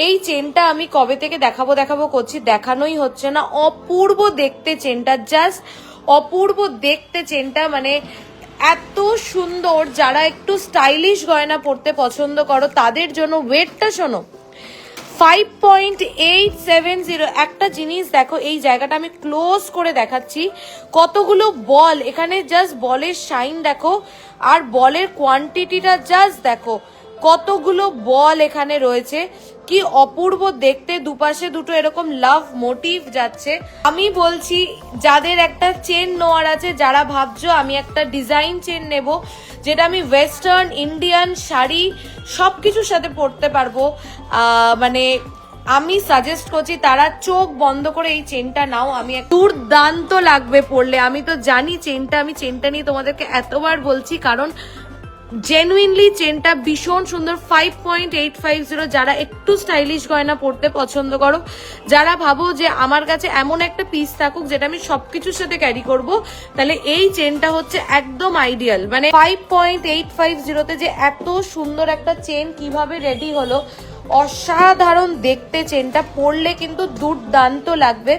এই চেনটা আমি কবে থেকে দেখাবো করছি, দেখানোই হচ্ছে না। অপূর্ব দেখতে চেনটা, জাস্ট অপূর্ব দেখতে চেনটা, মানে এত সুন্দর। যারা একটু স্টাইলিশ গয়না পরতে পছন্দ করো তাদের জন্য। ওয়েটটা শোনো, 5.870। একটা জিনিস দেখো, এই জায়গাটা আমি ক্লোজ করে দেখাচ্ছি, কতগুলো বল এখানে, জাস্ট বলের শাইন দেখো, আর বলের কোয়ান্টিটিটা জাস্ট দেখো, কতগুলো বল এখানে রয়েছে, কি অপূর্ব দেখতে। দুপাশে দুটো এরকম লাভ মোটিভ যাচ্ছে। আমি বলছি যাদের একটা চেন নেওয়ার আছে, যারা ভাবছো আমি একটা ডিজাইন চেন নেব যেটা আমি ওয়েস্টার্ন ইন্ডিয়ান শাড়ি সবকিছুর সাথে পরতে পারবো, মানে আমি সাজেস্ট করছি তারা চোখ বন্ধ করে এই চেনটা নাও। আমি দুর্দান্ত লাগবে পরলে, আমি তো জানি চেনটা, আমি চেনটা নিয়ে তোমাদেরকে এতবার বলছি, কারণ জেনুইনলি চেনটা ভীষণ সুন্দর। 5.850। যারা একটু স্টাইলিশ গয়না পরতে পছন্দ করো, যারা ভাবো যে আমার কাছে এমন একটা পিস থাকুক যেটা আমি সবকিছুর সাথে ক্যারি করব, তাহলে এই চেনটা হচ্ছে একদম আইডিয়াল। মানে 5.850 যে এত সুন্দর একটা চেন কিভাবে রেডি হলো, অসাধারণ দেখতে। চেনটা পরলে কিন্তু দুর্দান্ত লাগবে।